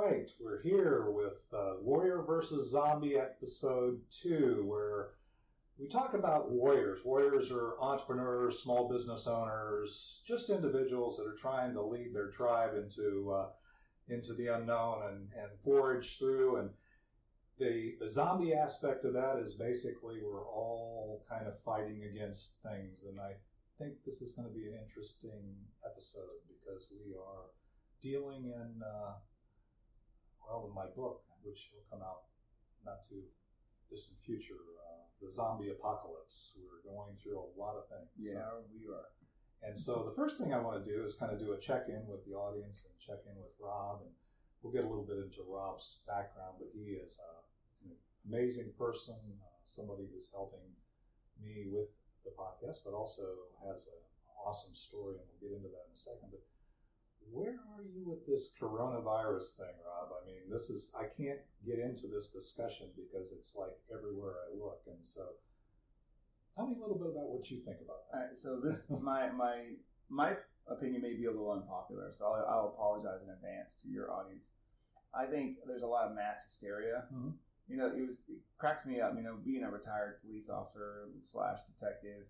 right, we're here with Warrior versus Zombie episode 2, where we talk about warriors. Warriors are entrepreneurs, small business owners, just individuals that are trying to lead their tribe into the unknown and forage through. And the zombie aspect of that is basically we're all kind of fighting against things. And I think this is going to be an interesting episode because we are dealing in my book, which will come out not too distant future, the zombie apocalypse. We're going through a lot of things. Yeah, we are. And so the first thing I want to do is kind of do a check-in with the audience and check in with Rob, and we'll get a little bit into Rob's background, but he is an amazing person, somebody who's helping me with the podcast, but also has an awesome story, and we'll get into that in a second. But where are you with this coronavirus thing, Rob? I mean, I can't get into this discussion because it's like everywhere I look. And so tell me a little bit about what you think about that. All right, so this, my opinion may be a little unpopular, so I'll apologize in advance to your audience. I think there's a lot of mass hysteria. Mm-hmm. You know, it cracks me up, being a retired police officer / detective.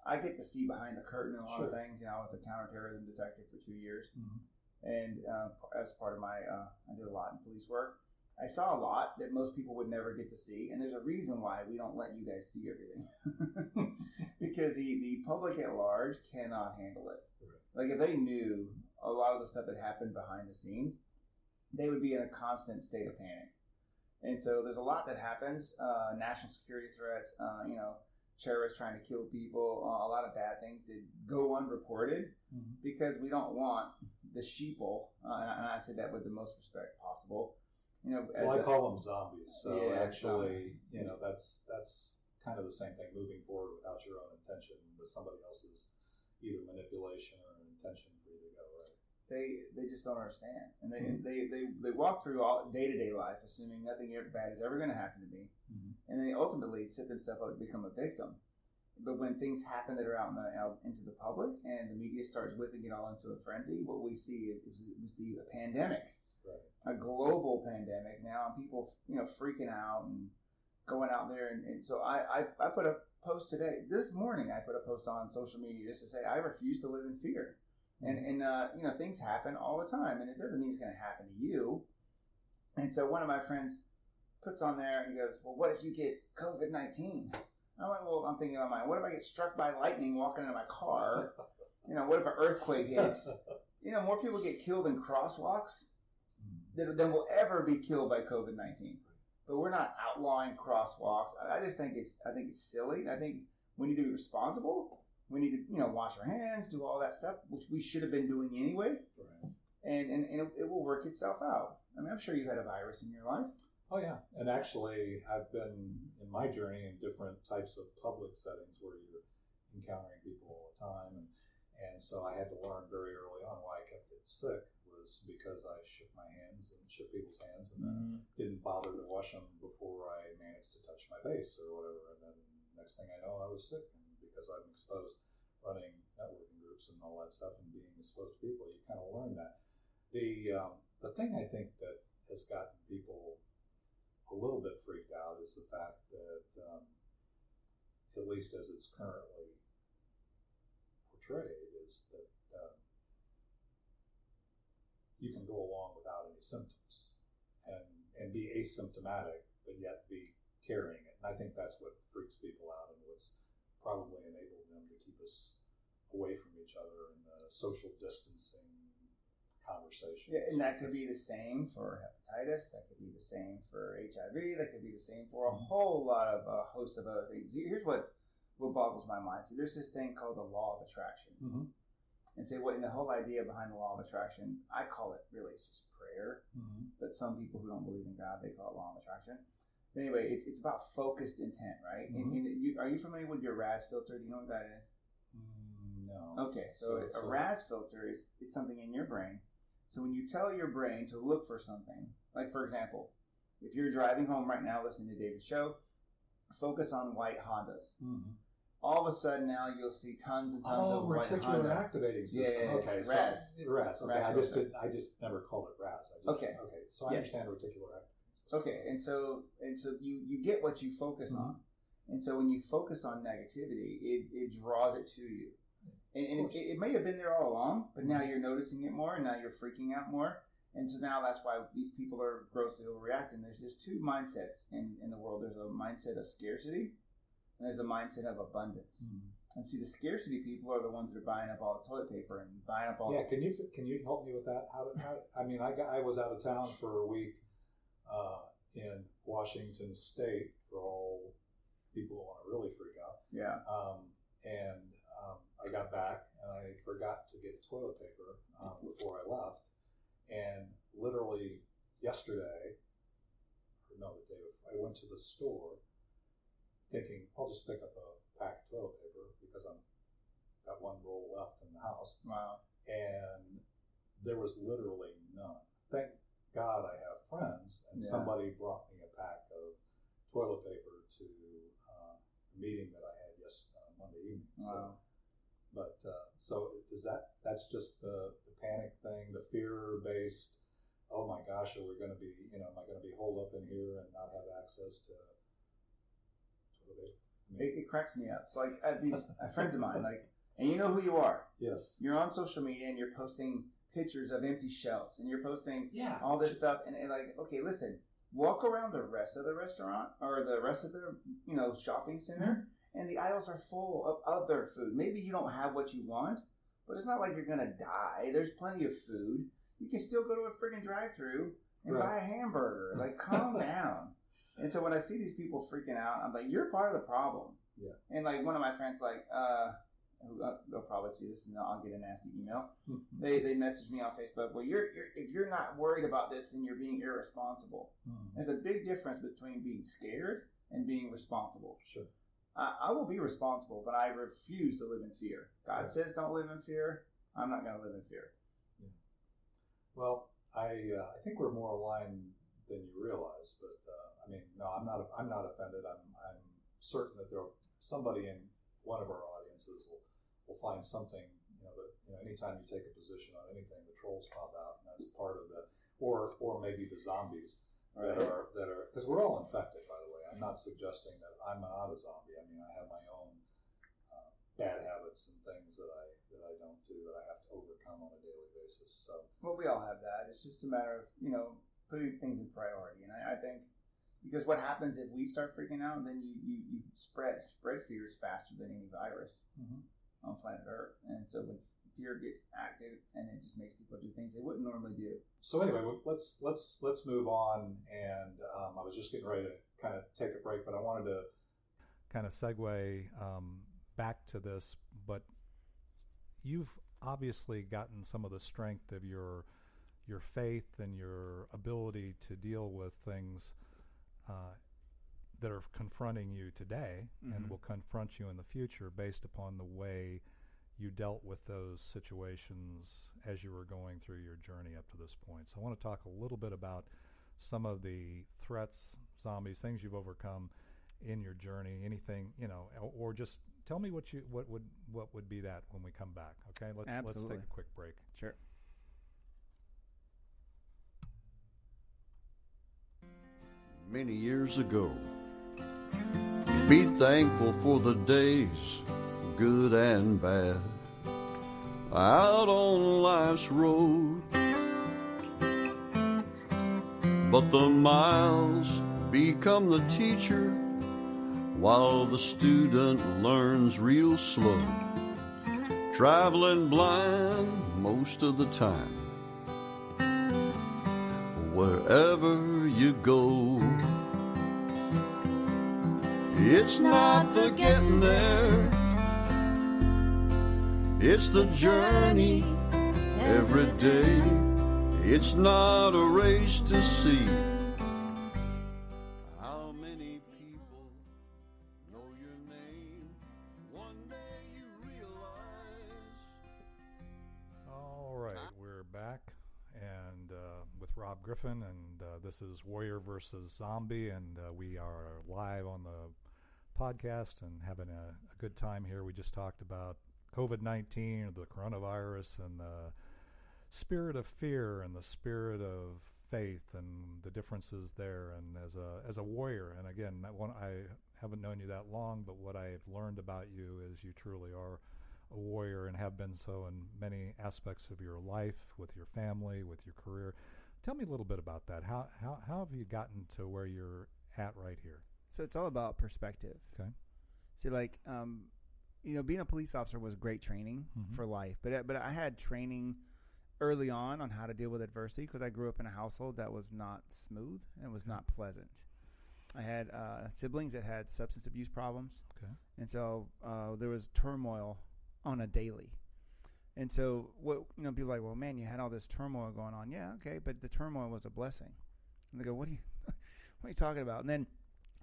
I get to see behind the curtain in a lot of things. I was a counterterrorism detective for 2 years. Mm-hmm. And as part of my, I did a lot in police work. I saw a lot that most people would never get to see. And there's a reason why we don't let you guys see everything. Because the public at large cannot handle it. Right. Like if they knew a lot of the stuff that happened behind the scenes, they would be in a constant state of panic. And so there's a lot that happens, national security threats, terrorists trying to kill people, a lot of bad things that go unreported because we don't want the sheeple, and I say that with the most respect possible. I call them zombies. So actually, that's kind of the same thing, moving forward without your own intention, with somebody else's either manipulation or intention for you to go, right? They just don't understand, and they walk through all day-to-day life assuming nothing bad is ever going to happen to me, and they ultimately set themselves up to become a victim. But when things happen that are out into the public and the media starts whipping it all into a frenzy, what we see is a pandemic, right. A global pandemic now, and people freaking out and going out there, and so I put a post today. This morning I put a post on social media just to say I refuse to live in fear. And things happen all the time, and it doesn't mean it's going to happen to you. And so one of my friends puts on there, and he goes, well, what if you get COVID-19? I'm like, well, I'm thinking in my mind, what if I get struck by lightning walking into my car? What if an earthquake hits? More people get killed in crosswalks than will ever be killed by COVID-19. But we're not outlawing crosswalks. I just think it's silly. I think we need to be responsible. We need to, wash our hands, do all that stuff, which we should have been doing anyway. Right. And it will work itself out. I mean, I'm sure you've had a virus in your life. Oh, yeah. And actually, I've been in my journey in different types of public settings where you're encountering people all the time. And so I had to learn very early on why I kept getting sick was because I shook my hands and shook people's hands and then didn't bother to wash them before I managed to touch my face or whatever. And then next thing I know, I was sick. Because I'm exposed running networking groups and all that stuff and being exposed to people, you kind of learn that. The thing I think that has gotten people a little bit freaked out is the fact that, at least as it's currently portrayed, is that you can go along without any symptoms and be asymptomatic, but yet be carrying it. And I think that's what freaks people out and what's probably enabled them to keep us away from each other in the social distancing conversation. Yeah, and that could be the same for hepatitis. That could be the same for HIV. That could be the same for a whole lot of a host of other things. Here's what boggles my mind. So there's this thing called the law of attraction. And say what in the whole idea behind the law of attraction, I call it really it's just prayer. But some people who don't believe in God, they call it law of attraction. Anyway, it's about focused intent, right? Are you familiar with your RAS filter? Do you know what that is? No. Okay, so a RAS filter is something in your brain. So when you tell your brain to look for something, like for example, if you're driving home right now listening to David's show, focus on white Hondas. all of a sudden now you'll see tons and tons of white reticular Honda. activating system. Yeah, okay, RAS. RAS. Okay, RAS I just never called it RAS. Okay. So I understand reticular activating system. Okay, and so you get what you focus on, and so when you focus on negativity, it draws it to you, and it may have been there all along, but now you're noticing it more, and now you're freaking out more. And so now that's why these people are grossly overreacting. There's two mindsets in the world. There's a mindset of scarcity, and there's a mindset of abundance. And see, the scarcity people are the ones that are buying up all the toilet paper and buying up all. Yeah, can you help me with that? I was out of town for a week in Washington State for all people who want to really freak out. Yeah. I got back and I forgot to get toilet paper before I left. And literally yesterday, the day before, I went to the store thinking I'll just pick up a pack of toilet paper because I've got one roll left in the house. Wow. And there was literally none. Thank God I have friends, and somebody brought me a pack of toilet paper to the meeting that I had Monday evening. Wow. So that's just the panic thing, the fear-based, oh my gosh, am I going to be holed up in here and not have access to toilet paper? It cracks me up. So like these friends of mine, like, and you know who you are. Yes. You're on social media and you're posting pictures of empty shelves and you're posting all this stuff and like, okay, listen, walk around the rest of the restaurant or the rest of the shopping center and the aisles are full of other food. Maybe you don't have what you want, but it's not like you're gonna die. There's plenty of food. You can still go to a friggin' drive-through and buy a hamburger. Like, calm down. And so when I see these people freaking out, I'm like, you're part of the problem. Yeah. And like one of my friends, like, they'll probably see this and I'll get a nasty email. They message me on Facebook. Well, if you're not worried about this, then you're being irresponsible. There's a big difference between being scared and being responsible. Sure. I will be responsible, but I refuse to live in fear. God says don't live in fear. I'm not going to live in fear. Yeah. Well, I think we're more aligned than you realize, but no, I'm not offended. I'm certain that somebody in one of our audiences will find something. That anytime you take a position on anything, the trolls pop out, and that's part of or maybe the zombies that are because we're all infected. By the way, I'm not suggesting that I'm not a zombie. I have my own bad habits and things that I don't do that I have to overcome on a daily basis. So, well, we all have that. It's just a matter of putting things in priority, and I think because what happens if we start freaking out, then you spread fears faster than any virus on planet Earth, and so when fear gets active, and it just makes people do things they wouldn't normally do. So anyway, let's move on, and I was just getting ready to kind of take a break, but I wanted to kind of segue back to this, but you've obviously gotten some of the strength of your faith and your ability to deal with things that are confronting you today and will confront you in the future based upon the way you dealt with those situations as you were going through your journey up to this point. So I want to talk a little bit about some of the threats, zombies, things you've overcome in your journey, anything, or just tell me what would be that when we come back. Okay, let's take a quick break. Sure. Many years ago, be thankful for the days, good and bad, out on life's road. But the miles become the teacher, while the student learns real slow, traveling blind most of the time, wherever you go. It's not the getting there, it's the journey every day. It's not a race to see how many people know your name. One day you realize. All right, we're back, and with Rob Griffin, and this is Warrior versus Zombie, and we are live on the podcast and having a good time here. We just talked about COVID-19, the coronavirus, and the spirit of fear and the spirit of faith and the differences there. And as a warrior, and again, that one, I haven't known you that long, but what I've learned about you is you truly are a warrior and have been so in many aspects of your life, with your family, with your career. Tell me a little bit about that. How have you gotten to where you're at right here? So it's all about perspective. Okay. See, like, being a police officer was great training for life, but I had training early on how to deal with adversity because I grew up in a household that was not smooth and was not pleasant. I had siblings that had substance abuse problems, and so there was turmoil on a daily. And so people are like, well, man, you had all this turmoil going on. Yeah, okay, but the turmoil was a blessing. And they go, what are you talking about? And then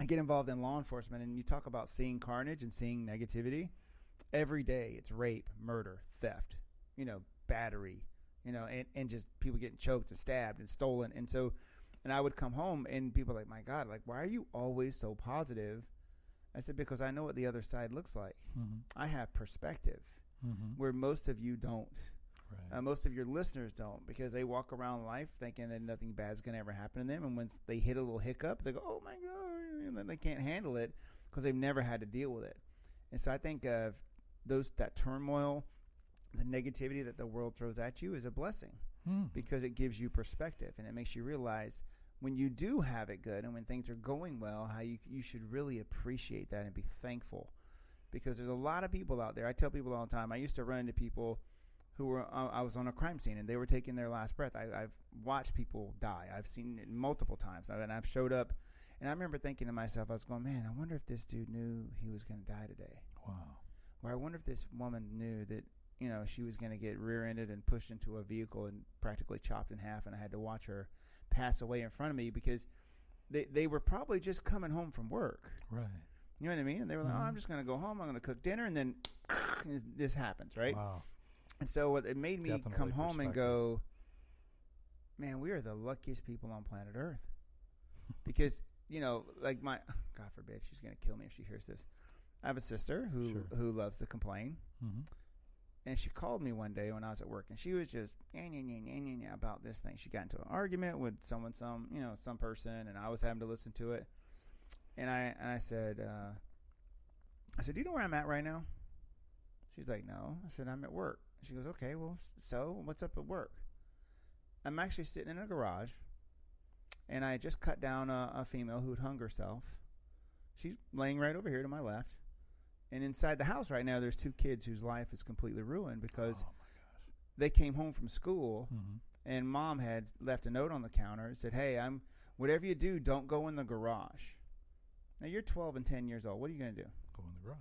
I get involved in law enforcement, and you talk about seeing carnage and seeing negativity. Every day it's rape, murder, theft, battery, and just people getting choked and stabbed and stolen. And I would come home and people are like, my God, like, why are you always so positive? I said, because I know what the other side looks like. I have perspective where most of you don't. Right. Most of your listeners don't, because they walk around life thinking that nothing bad is going to ever happen to them. And when they hit a little hiccup, they go, oh, my God. And then they can't handle it because they've never had to deal with it. And so I think that turmoil, the negativity that the world throws at you is a blessing because it gives you perspective and it makes you realize when you do have it good and when things are going well, how you should really appreciate that and be thankful, because there's a lot of people out there. I tell people all the time, I used to run into people who were, I was on a crime scene and they were taking their last breath. I've watched people die. I've seen it multiple times, and I've showed up, and I remember thinking to myself, I was going, man, I wonder if this dude knew he was going to die today. Wow. Or I wonder if this woman knew that, she was going to get rear-ended and pushed into a vehicle and practically chopped in half, and I had to watch her pass away in front of me because they were probably just coming home from work. Right. You know what I mean? And they were like, oh, I'm just going to go home. I'm going to cook dinner, and then this happens, right? Wow. And so it made me come home and go, man, we are the luckiest people on planet Earth. Because, like God forbid, she's going to kill me if she hears this. I have a sister who loves to complain. And she called me one day when I was at work, and she was just about this thing. She got into an argument with some person, and I was having to listen to it. And I said, do you know where I'm at right now? She's like, no. I said, I'm at work. She goes, okay, well, so what's up at work? I'm actually sitting in a garage, and I just cut down a female who'd hung herself. She's laying right over here to my left. And inside the house right now, there's two kids whose life is completely ruined because they came home from school, and mom had left a note on the counter and said, hey, whatever you do, don't go in the garage. Now, you're 12 and 10 years old. What are you going to do? Go in the garage.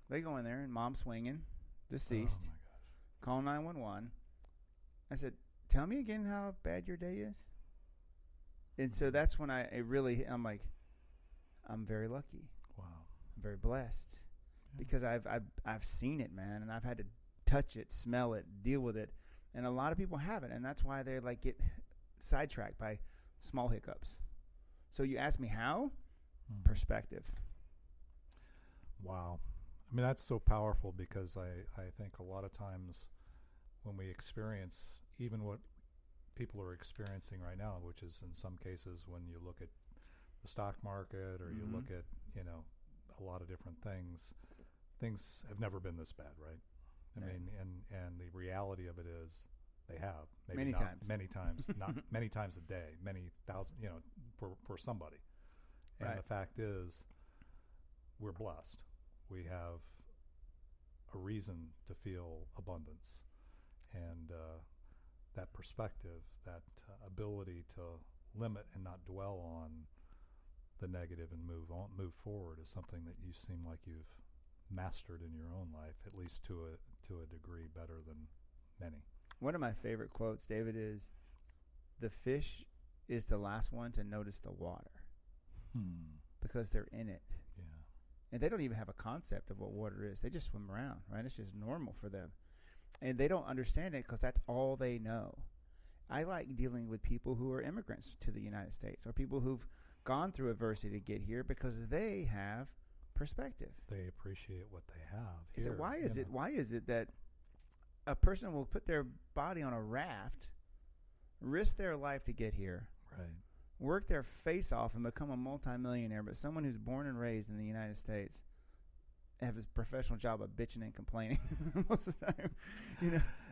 They go in there, and mom's swinging, deceased. Oh, my gosh. Call 911. I said, tell me again how bad your day is. And so that's when I'm like, I'm very lucky. Wow. I'm very blessed. Because I've seen it, man, and I've had to touch it, smell it, deal with it, and a lot of people haven't, and that's why they get sidetracked by small hiccups. So you ask me how? Perspective. Wow. I mean, that's so powerful because I think a lot of times when we experience even what people are experiencing right now, which is in some cases when you look at the stock market or you look at, a lot of different things have never been this bad, right? I mean, and the reality of it is they have. Maybe many not times. Many times. Not many times a day, many thousand, for somebody. And the fact is, we're blessed. We have a reason to feel abundance. And that perspective, that ability to limit and not dwell on the negative and move forward is something that you seem like you've mastered in your own life, at least to a degree better than many. One of my favorite quotes, David, is the fish is the last one to notice the water because they're in it. Yeah. And they don't even have a concept of what water is. They just swim around, right? It's just normal for them. And they don't understand it because that's all they know. I like dealing with people who are immigrants to the United States or people who've gone through adversity to get here because they have perspective. They appreciate what they have. So why is it that a person will put their body on a raft, risk their life to get here, right, work their face off and become a multimillionaire, but someone who's born and raised in the United States have his professional job of bitching and complaining most of the time,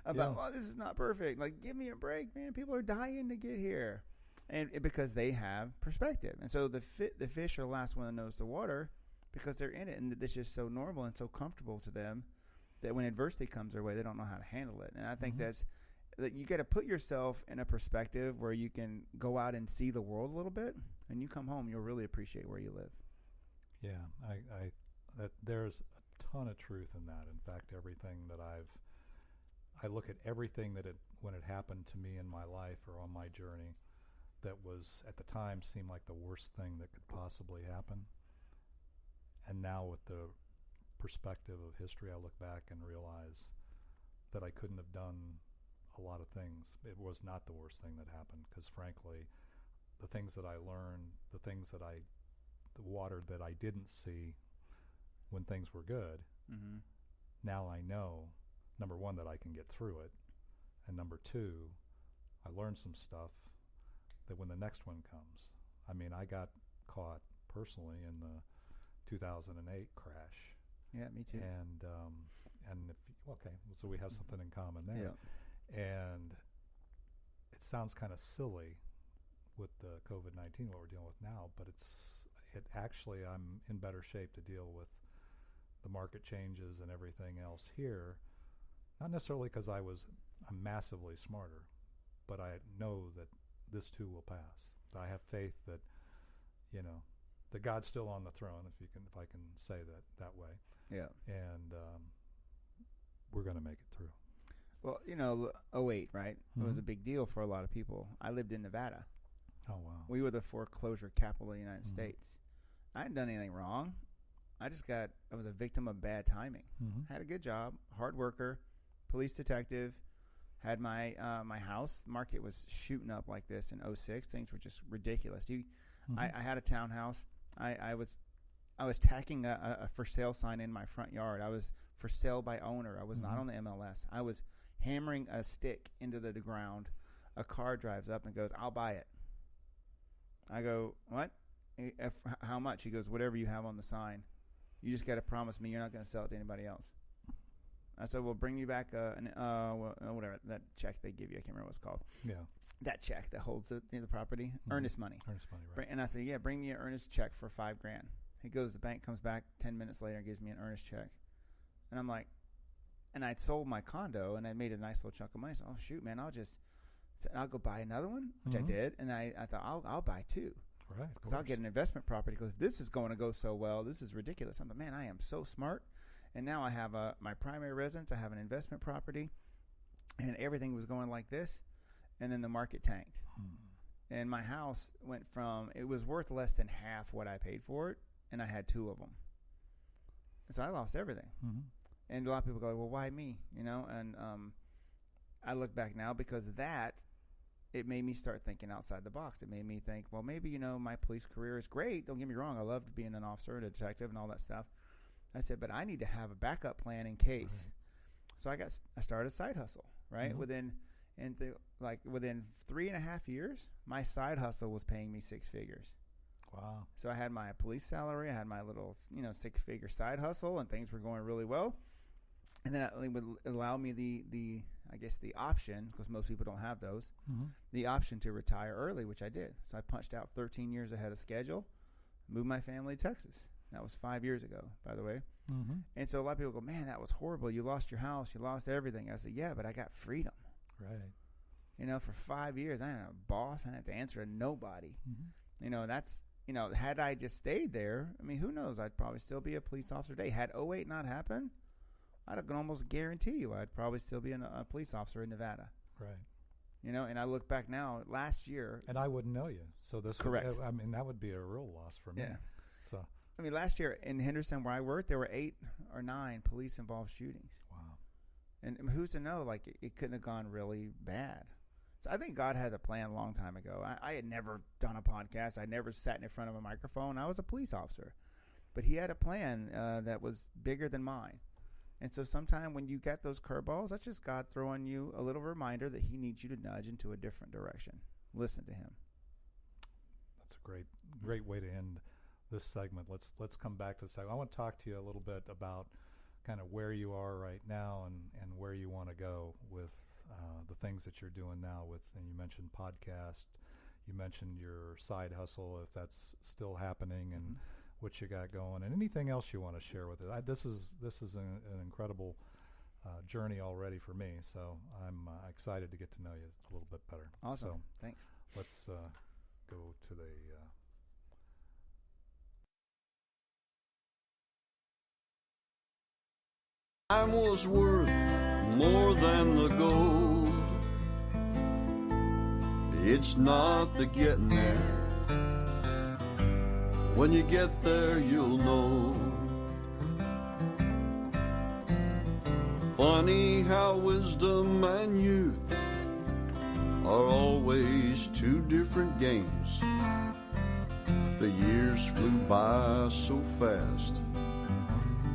about, well, this is not perfect. Like, give me a break, man. People are dying to get here. And because they have perspective. And so the fish are the last one that knows the water because they're in it. And it's just so normal and so comfortable to them that when adversity comes their way, they don't know how to handle it. And I think that you got to put yourself in a perspective where you can go out and see the world a little bit. And you come home, you'll really appreciate where you live. Yeah, that there's a ton of truth in that. In fact, everything that I look at everything that when it happened to me in my life or on my journey that was at the time seemed like the worst thing that could possibly happen. And now with the perspective of history, I look back and realize that I couldn't have done a lot of things. It was not the worst thing that happened because frankly, the things that I learned, the water that I didn't see when things were good, now I know, number one, that I can get through it. And number two, I learned some stuff that when the next one comes, I mean, I got caught personally in the 2008 crash. Yeah, me too. So we have something in common there. Yeah. And it sounds kind of silly with the COVID-19, what we're dealing with now, but I'm in better shape to deal with the market changes and everything else here. Not necessarily because I'm massively smarter, but I know that this too will pass. I have faith that, that God's still on the throne, if I can say that way. Yeah. And we're going to make it through. Well, 2008, right? It was a big deal for a lot of people. I lived in Nevada. Oh, wow. We were the foreclosure capital of the United States. I hadn't done anything wrong. I was a victim of bad timing. Had a good job, hard worker, police detective, had my house. Market was shooting up like this in 2006. Things were just ridiculous. I had a townhouse. I was tacking a for sale sign in my front yard. I was for sale by owner. I was not on the MLS. I was hammering a stick into the ground. A car drives up and goes, "I'll buy it." I go, "What? How much?" He goes, "Whatever you have on the sign. You just got to promise me you're not going to sell it to anybody else." I said, "Well, bring me back whatever that check they give you. I can't remember what it's called. Yeah, that check that holds the property, earnest money. Earnest money, right?" And I said, "Yeah, bring me an earnest check for $5,000." He goes, the bank comes back 10 minutes later and gives me an earnest check, and I'm like, and I'd sold my condo and I made a nice little chunk of money. So, oh shoot, man, I'll go buy another one, which I did, and I thought I'll buy two. Right, because I'll get an investment property. Because if this is going to go so well, this is ridiculous. I'm like, man, I am so smart. And now I have my primary residence. I have an investment property, and everything was going like this. And then the market tanked, and my house went from it was worth less than half what I paid for it, and I had two of them. And so I lost everything. And a lot of people go, "Well, why me?" And I look back now because of that. It made me start thinking outside the box. It made me think, well, maybe, my police career is great. Don't get me wrong. I loved being an officer and a detective and all that stuff. I said, but I need to have a backup plan in case. Right. So I started a side hustle, right? Within 3.5 years, my side hustle was paying me six figures. Wow. So I had my police salary. I had my little, six-figure side hustle, and things were going really well. And then it would allow me the option, because most people don't have those, the option to retire early, which I did. So I punched out 13 years ahead of schedule, moved my family to Texas. That was 5 years ago, by the way. And so a lot of people go, "Man, that was horrible. You lost your house. You lost everything." I said, "Yeah, but I got freedom." Right. For 5 years, I didn't have a boss. I didn't have to answer to nobody. Had I just stayed there, I mean, who knows? I'd probably still be a police officer today. Had 2008 not happened, I can almost guarantee you I'd probably still be a police officer in Nevada. Right. And I look back now, last year. And I wouldn't know you. So this correct. That would be a real loss for me. Yeah. So. Last year in Henderson where I worked, there were 8 or 9 police-involved shootings. Wow. And who's to know, it couldn't have gone really bad. So I think God had a plan a long time ago. I had never done a podcast. I never sat in front of a microphone. I was a police officer. But he had a plan that was bigger than mine. And so sometime when you get those curveballs, that's just God throwing you a little reminder that he needs you to nudge into a different direction. Listen to him. That's a great way to end this segment. Let's come back to the segment. I want to talk to you a little bit about kind of where you are right now and where you want to go with the things that you're doing now. And you mentioned podcast, you mentioned your side hustle, if that's still happening, and what you got going, and anything else you want to share with it. This is an incredible journey already for me, so I'm excited to get to know you a little bit better. Awesome. So thanks. Let's go to the Time was worth more than the gold. It's not the getting there. When you get there, you'll know. Funny how wisdom and youth are always two different games. The years flew by so fast,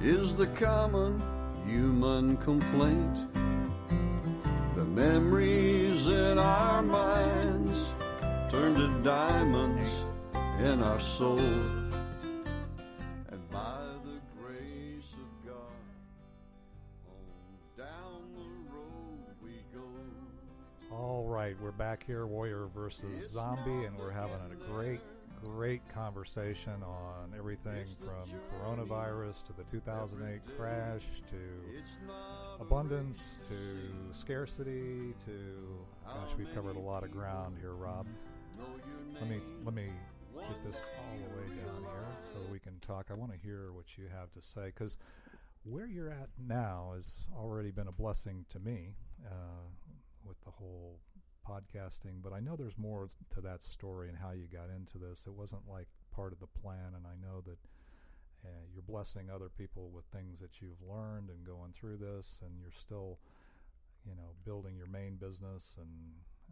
is the common human complaint. The memories in our minds turn to diamonds in our soul. And by the grace of God, on down the road we go. All right, we're back here, Warrior versus Zombie, and we're having a great conversation on everything from coronavirus to the 2008 crash to abundance to scarcity to, gosh, we've covered a lot of ground here, Rob. Let me get this all the way down here so we can talk. I want to hear what you have to say, because where you're at now has already been a blessing to me with the whole podcasting, but I know there's more to that story and how you got into this. It wasn't like part of the plan, and I know that you're blessing other people with things that you've learned and going through this, and you're still, building your main business and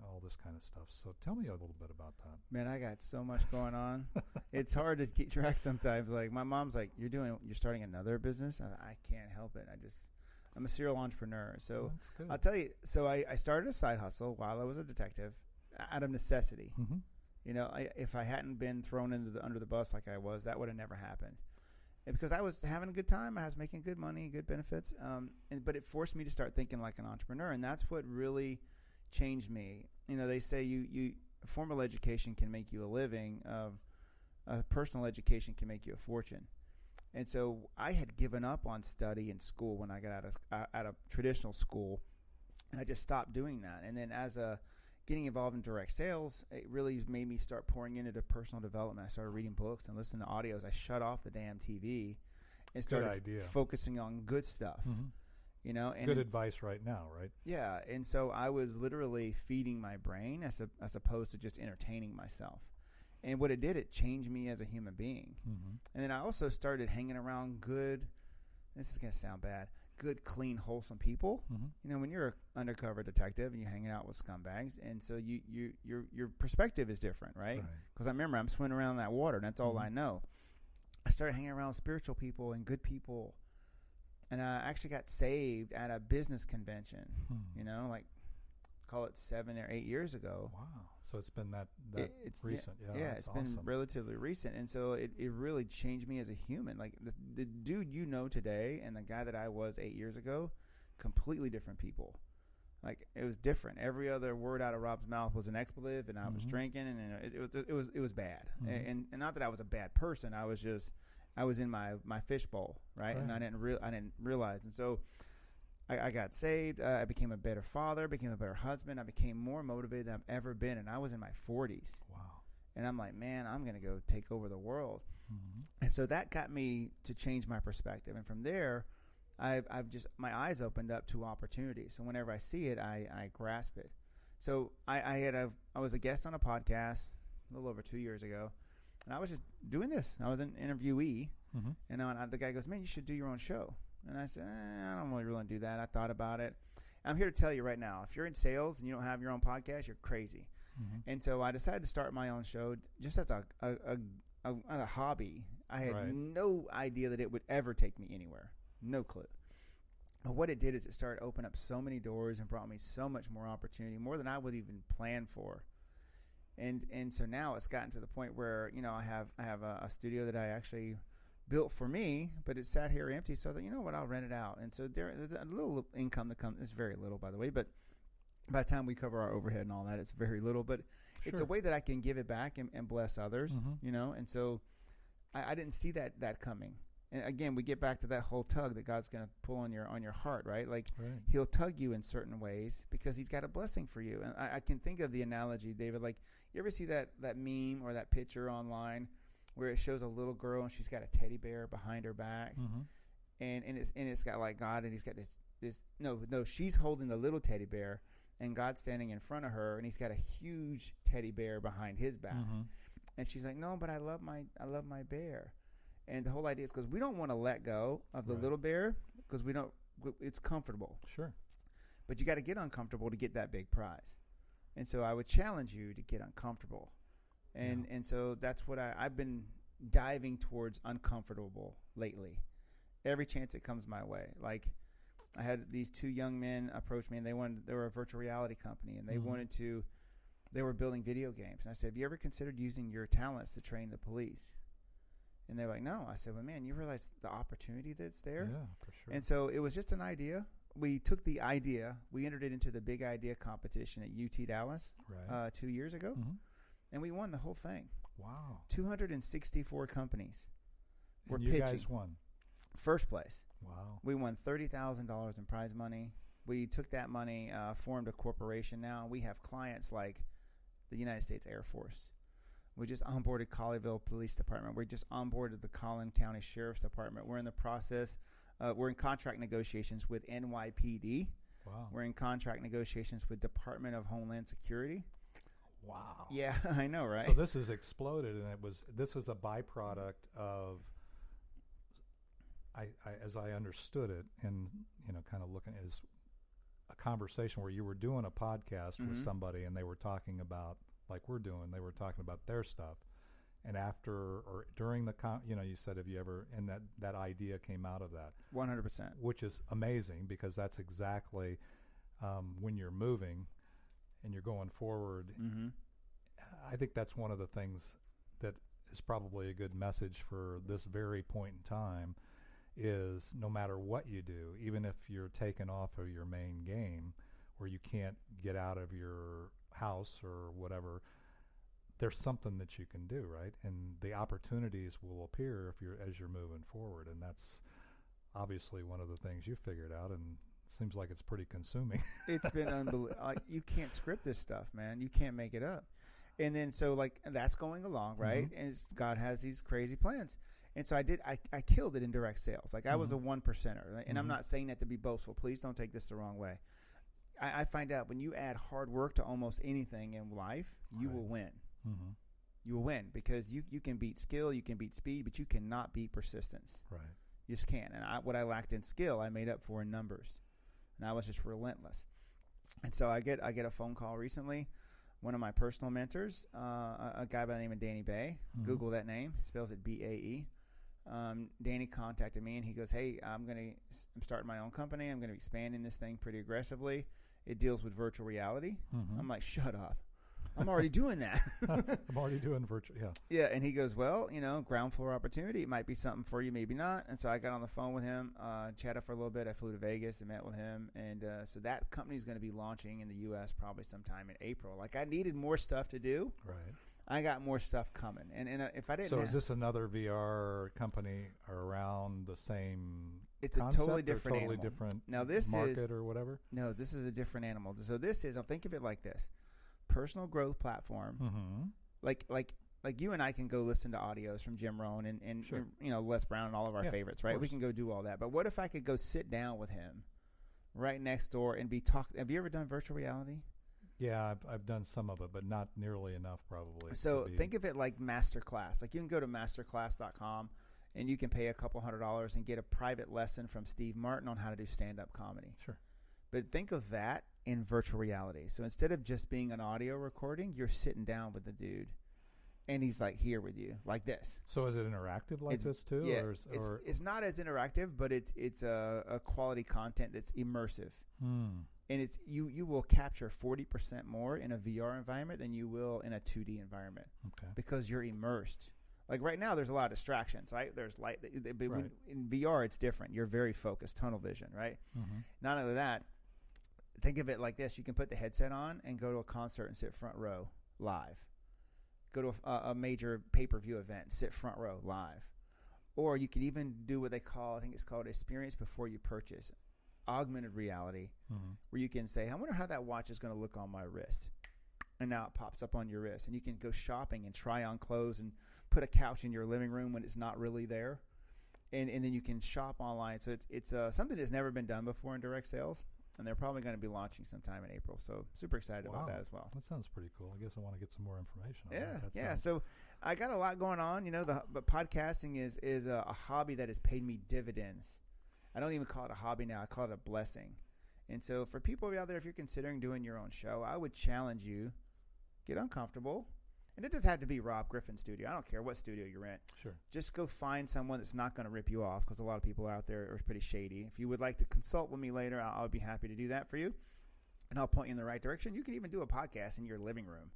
all this kind of stuff. So tell me a little bit about that. Man, I got so much going on. It's hard to keep track sometimes. Like, my mom's like, you're starting another business? I can't help it. I'm a serial entrepreneur. So I'll tell you, I started a side hustle while I was a detective out of necessity. Mm-hmm. If I hadn't been thrown under the bus like I was, that would have never happened. And because I was having a good time, I was making good money, good benefits. But it forced me to start thinking like an entrepreneur. And that's what really changed me. They say you formal education can make you a living. Personal education can make you a fortune. And so I had given up on study in school when I got out of traditional school, and I just stopped doing that. And then getting involved in direct sales, it really made me start pouring into personal development. I started reading books and listening to audios. I shut off the damn TV and started focusing on good stuff. Mm-hmm. And good advice right now, right? Yeah, and so I was literally feeding my brain as opposed to just entertaining myself. And what it did, it changed me as a human being. Mm-hmm. And then I also started hanging around good, this is going to sound bad, good, clean, wholesome people. Mm-hmm. When you're an undercover detective and you're hanging out with scumbags, and so your perspective is different, right? Because I remember I'm swimming around in that water, and that's all I know. I started hanging around spiritual people and good people, and I actually got saved at a business convention, call it 7 or 8 years ago. Wow. So it's been that it's recent. Yeah, it's awesome. Been relatively recent. And so it really changed me as a human. Like the dude today and the guy that I was 8 years ago, completely different people. Like, it was different. Every other word out of Rob's mouth was an expletive, and I was drinking, and it was bad. Mm-hmm. And not that I was a bad person. I was in my fishbowl, right? And I didn't realize. And so I got saved. I became a better father, became a better husband. I became more motivated than I've ever been, and I was in my 40s. Wow. And I'm like, man, I'm going to go take over the world. Mm-hmm. And so that got me to change my perspective. And from there, I've just, my eyes opened up to opportunities. So whenever I see it, I grasp it. So I was a guest on a podcast a little over 2 years ago, and I was just doing this. I was an interviewee, and the guy goes, man, you should do your own show. And I said, I don't really want to do that. I thought about it. I'm here to tell you right now, if you're in sales and you don't have your own podcast, you're crazy. Mm-hmm. And so I decided to start my own show just as a hobby. I had Right. no idea that it would ever take me anywhere. No clue. But what it did is it started opening up so many doors and brought me so much more opportunity, more than I would even plan for. And so now it's gotten to the point where, you know, I have a studio that I actually built for me, but it's sat here empty. So I thought, you know what, I'll rent it out. And so there's a little income that comes. It's very little, by the way, but by the time we cover our overhead and all that, it's very little. But it's a way that I can give it back and bless others, you know. And so I didn't see that coming. And again, we get back to that whole tug that God's going to pull on your heart, right? Like He'll tug you in certain ways because He's got a blessing for you. And I can think of the analogy, David. Like, you ever see that meme or that picture online where it shows a little girl and she's got a teddy bear behind her back, and it's got like God, and He's got this no she's holding the little teddy bear, and God's standing in front of her, and He's got a huge teddy bear behind His back, and she's like, no, but I love my bear. And the whole idea is because we don't want to let go of the little bear because it's comfortable. Sure. But you got to get uncomfortable to get that big prize. And so I would challenge you to get uncomfortable. And so that's what I've been diving towards, uncomfortable lately. Every chance it comes my way. Like, I had these two young men approach me, and they were a virtual reality company, and they were building video games. And I said, have you ever considered using your talents to train the police? And they're like, no. I said, well, man, you realize the opportunity that's there? Yeah, for sure. And so it was just an idea. We took the idea, we entered it into the big idea competition at UT Dallas 2 years ago, and we won the whole thing. Wow. 264 companies were pitching. You guys won. First place. Wow. We won $30,000 in prize money. We took that money, formed a corporation now, and we have clients like the United States Air Force. We just onboarded Colleyville Police Department. We just onboarded the Collin County Sheriff's Department. We're in the process. We're in contract negotiations with NYPD. Wow. We're in contract negotiations with Department of Homeland Security. Wow. Yeah, I know, right? So this has exploded, and this was a byproduct of, as I understood it, and kind of looking as a conversation where you were doing a podcast with somebody, and they were talking about, like we're doing, they were talking about their stuff, and after or during the you said, have you ever, and that idea came out of that 100%, which is amazing, because that's exactly when you're moving and you're going forward. I think that's one of the things that is probably a good message for this very point in time, is no matter what you do, even if you're taken off of your main game where you can't get out of your house or whatever, there's something that you can do, right? And the opportunities will appear as you're moving forward, and that's obviously one of the things you figured out, and it seems like it's pretty consuming. It's been unbelievable. Like, you can't script this stuff, man. You can't make it up. And then so like that's going along, right? And God has these crazy plans. And so I killed it in direct sales. Like, I was a 1%er, right? And I'm not saying that to be boastful. Please don't take this the wrong way. I find out when you add hard work to almost anything in life, you will win. You will win, because you can beat skill, you can beat speed, but you cannot beat persistence. Right. You just can't. And what I lacked in skill, I made up for in numbers. And I was just relentless. And so I get a phone call recently. One of my personal mentors, a guy by the name of Danny Bay. Google that name. He spells it B-A-E. Danny contacted me, and he goes, hey, I'm starting my own company. I'm going to be expanding this thing pretty aggressively. It deals with virtual reality. I'm like, shut up. I'm already doing that. I'm already doing virtual, yeah. Yeah, and he goes, well, ground floor opportunity. It might be something for you, maybe not. And so I got on the phone with him, chatted for a little bit. I flew to Vegas and met with him. And so that company's going to be launching in the U.S. probably sometime in April. Like, I needed more stuff to do. Right. I got more stuff coming. And if I didn't So is this another VR company around the same It's concept, a totally different totally animal. different Now, this market is, or whatever? No, this is a different animal. So this is, I'll think of it like this. Personal growth platform. Like you and I can go listen to audios from Jim Rohn and Sure. Les Brown and all of our favorites, right? We can go do all that. But what if I could go sit down with him right next door and be talking? Have you ever done virtual reality? Yeah, I've done some of it, but not nearly enough probably. So think of it like masterclass. Like, you can go to masterclass.com and you can pay a couple $100 and get a private lesson from Steve Martin on how to do stand-up comedy. Sure. But think of that in virtual reality. So instead of just being an audio recording, you're sitting down with the dude and he's like here with you, like this. So is it interactive like this too? Yeah, or it's not as interactive, but it's a quality content that's immersive. And it's you will capture 40% more in a VR environment than you will in a 2D environment. Okay. Because you're immersed. Like right now, there's a lot of distractions, right? There's light. But Right. In VR, it's different. You're very focused, tunnel vision, right? Mm-hmm. Not only that, think of it like this. You can put the headset on and go to a concert and sit front row live. Go to a major pay-per-view event, sit front row live. Or you could even do what they call, I think it's called experience before you purchase. Augmented reality, where you can say, I wonder how that watch is going to look on my wrist. And now it pops up on your wrist. And you can go shopping and try on clothes and put a couch in your living room when it's not really there. And then you can shop online. So it's something that's never been done before in direct sales. And they're probably going to be launching sometime in April. So super excited about that as well. That sounds pretty cool. I guess I want to get some more information on that. Yeah. So I got a lot going on. But podcasting is a hobby that has paid me dividends. I don't even call it a hobby now. I call it a blessing. And so for people out there, if you're considering doing your own show, I would challenge you, get uncomfortable. And it doesn't have to be Rob Griffin studio. I don't care what studio you're in. Sure. Just go find someone that's not going to rip you off, because a lot of people out there are pretty shady. If you would like to consult with me later, I'll be happy to do that for you. And I'll point you in the right direction. You can even do a podcast in your living room,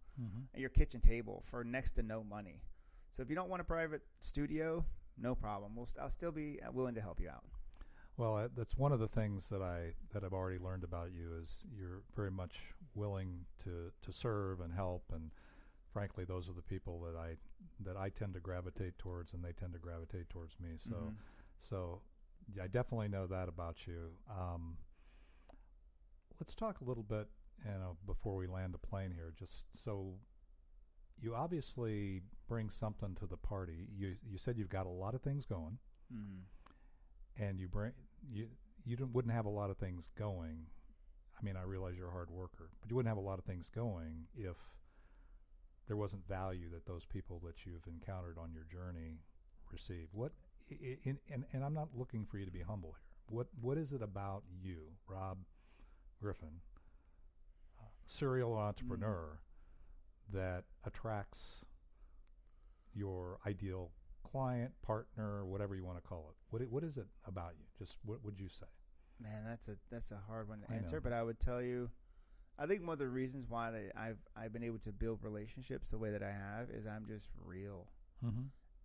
at your kitchen table for next to no money. So if you don't want a private studio, no problem. I'll still be willing to help you out. Well, that's one of the things that I've already learned about you is you're very much willing to serve and help, and frankly, those are the people that I tend to gravitate towards, and they tend to gravitate towards me. So I definitely know that about you. Let's talk a little bit, before we land the plane here. Just so you obviously bring something to the party. You said you've got a lot of things going. And you wouldn't have a lot of things going. I mean, I realize you're a hard worker, but you wouldn't have a lot of things going if there wasn't value that those people that you've encountered on your journey receive. And I'm not looking for you to be humble here. What is it about you, Rob Griffin, serial entrepreneur, that attracts your ideal client, partner, whatever you want to call it? What is it about you? Just what would you say? Man, that's a hard one to answer, but I would tell you, I think one of the reasons why I've been able to build relationships the way that I have is I'm just real.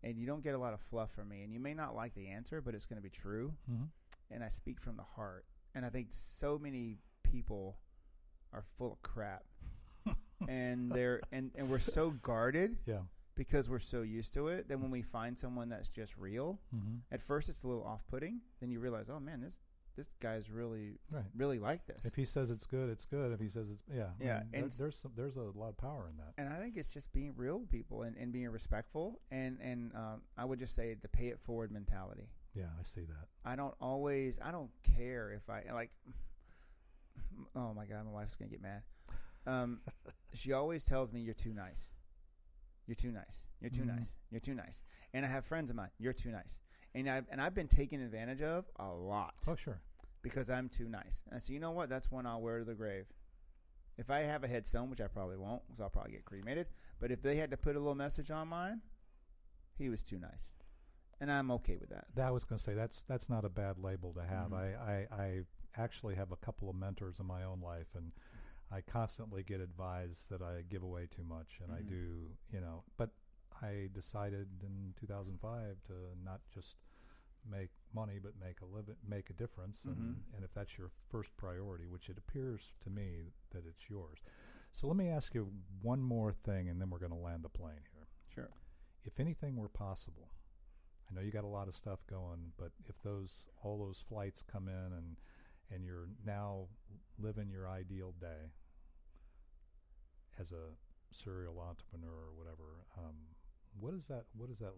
And you don't get a lot of fluff from me, and you may not like the answer, but it's going to be true. And I speak from the heart. And I think so many people are full of crap, and we're so guarded. Yeah. Because we're so used to it, then when we find someone that's just real, at first it's a little off-putting. Then you realize, oh man, this guy's really like this. If he says it's good, it's good. If he says it's yeah. I mean, there's a lot of power in that. And I think it's just being real with people and being respectful. And I would just say the pay it forward mentality. Yeah, I see that. I don't care if I like. Oh my God, my wife's gonna get mad. She always tells me you're too nice. You're too nice. You're too nice. You're too nice. And I have friends of mine. You're too nice. And I've been taken advantage of a lot. Oh, sure. Because I'm too nice. And I say, you know what? That's one I'll wear to the grave. If I have a headstone, which I probably won't, because I'll probably get cremated. But if they had to put a little message on mine, he was too nice. And I'm okay with that. I was going to say that's not a bad label to have. I actually have a couple of mentors in my own life, and I constantly get advised that I give away too much, and I do, but I decided in 2005 to not just make money, but make a difference. And if that's your first priority, which it appears to me that it's yours. So let me ask you one more thing, and then we're going to land the plane here. Sure. If anything were possible, I know you got a lot of stuff going, but if all those flights come in and you're now living your ideal day as a serial entrepreneur or whatever, what does that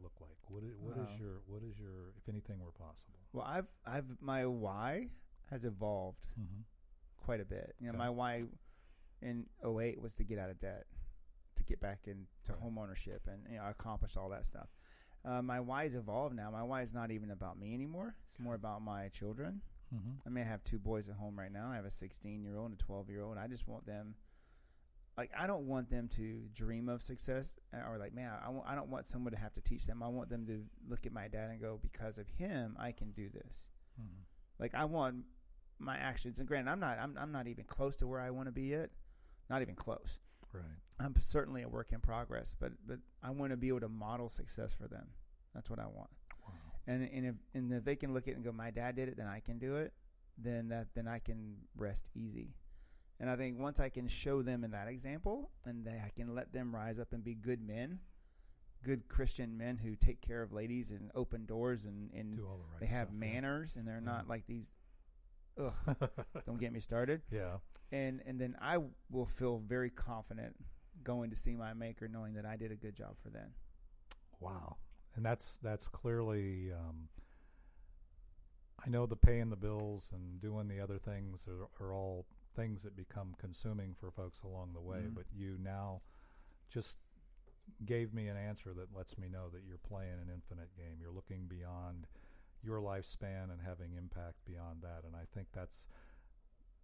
look like? What is your if anything were possible? Well, my why has evolved quite a bit. My why in 2008 was to get out of debt, to get back into home ownership, and I accomplished all that stuff. My why has evolved now. My why is not even about me anymore. It's more about my children. I have two boys at home right now. I have a 16-year-old and a 12-year-old. I just want them like, I don't want them to dream of success or like, man, I don't want someone to have to teach them. I want them to look at my dad and go, because of him, I can do this. Mm-hmm. Like, I want my actions, and granted, I'm not even close to where I want to be yet. Not even close. Right. I'm certainly a work in progress, but I want to be able to model success for them. That's what I want. Wow. And if they can look at it and go, my dad did it, then I can do it. Then I can rest easy. And I think once I can show them in that example, and I can let them rise up and be good men, good Christian men who take care of ladies and open doors and do all the right they have stuff, manners and they're not like these. Ugh, don't get me started. Yeah. And then I will feel very confident going to see my Maker, knowing that I did a good job for them. Wow. And that's clearly. I know the paying the bills and doing the other things are all things that become consuming for folks along the way, but you now just gave me an answer that lets me know that you're playing an infinite game. You're looking beyond your lifespan and having impact beyond that, and I think that's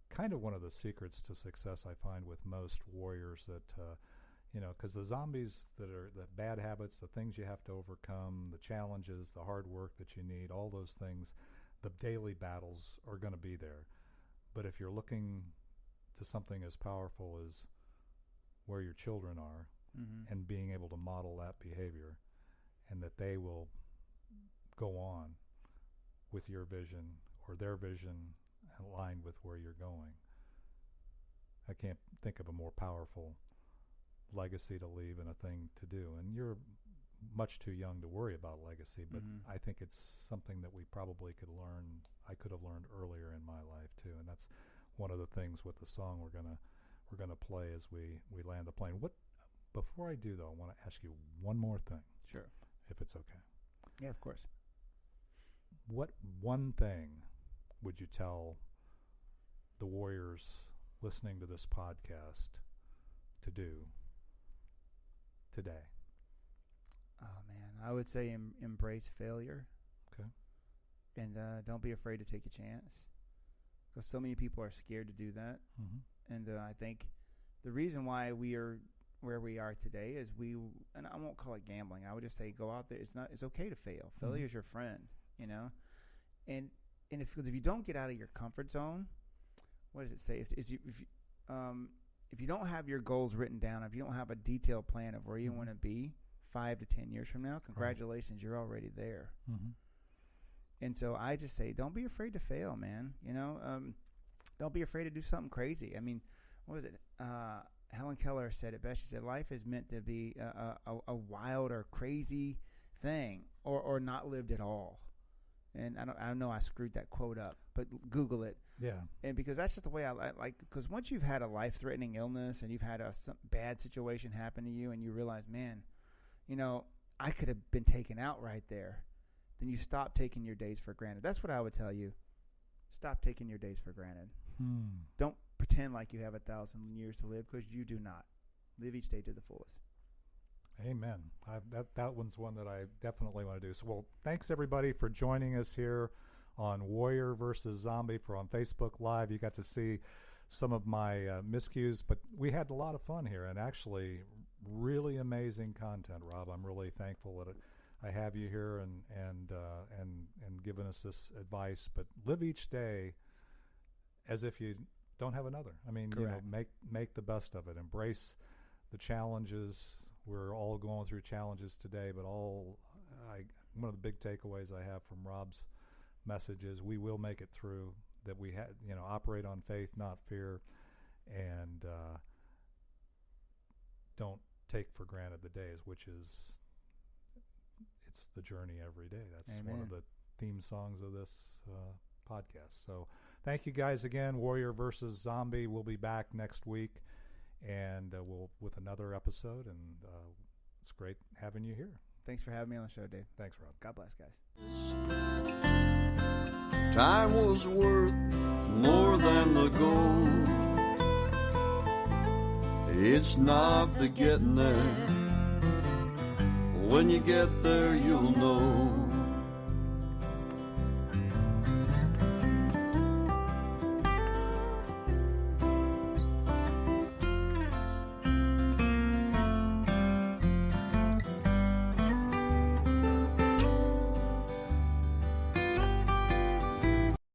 kind of one of the secrets to success I find with most warriors, that because the zombies the bad habits, the things you have to overcome, the challenges, the hard work that you need, all those things, the daily battles are going to be there. But if you're looking to something as powerful as where your children are, and being able to model that behavior, and that they will go on with your vision or their vision aligned with where you're going, I can't think of a more powerful legacy to leave and a thing to do. And you're much too young to worry about legacy, but I think it's something that we probably could learn. I could have learned earlier in my life too, and that's one of the things with the song we're gonna play as we land the plane. Before I do though, I want to ask you one more thing. Sure. If it's okay. Yeah, of course. What one thing would you tell the warriors listening to this podcast to do today? Oh man, I would say embrace failure. Okay. And don't be afraid to take a chance, because so many people are scared to do that. And I think the reason why we are where we are today is and I won't call it gambling. I would just say go out there. It's okay to fail. Failure is your friend, And if you don't get out of your comfort zone, what does it say? If you don't have your goals written down, if you don't have a detailed plan of where you want to be 5 to 10 years from now, congratulations, you're already there. And so I just say, don't be afraid to fail, man. Don't be afraid to do something crazy. I mean, what was it? Helen Keller said it best. She said, life is meant to be a wild or crazy thing, or not lived at all. And I know I screwed that quote up, but Google it. Yeah. And because that's just the way I like, because once you've had a life-threatening illness and you've had some bad situation happen to you and you realize, man, I could have been taken out right there, then you stop taking your days for granted. That's what I would tell you. Stop taking your days for granted. Don't pretend like you have 1,000 years to live, because you do not. Live each day to the fullest. Amen. That one's one that I definitely want to do. So, well, thanks everybody for joining us here on Warrior versus Zombie. For on Facebook Live, you got to see some of my miscues, but we had a lot of fun here, and actually really amazing content, Rob. I'm really thankful that I have you here and giving us this advice. But live each day as if you don't have another. I mean, make the best of it. Embrace the challenges. We're all going through challenges today, but one of the big takeaways I have from Rob's message is we will make it through. That we operate on faith, not fear, and don't take for granted the days, which is it's the journey every day. That's Amen. One of the theme songs of this podcast. So thank you guys again. Warrior versus Zombie. We'll be back next week, and we'll with another episode. And it's great having you here. Thanks for having me on the show, Dave. Thanks, Rob. God bless, guys. Time was worth more than the gold. It's not the getting there. When you get there, you'll know.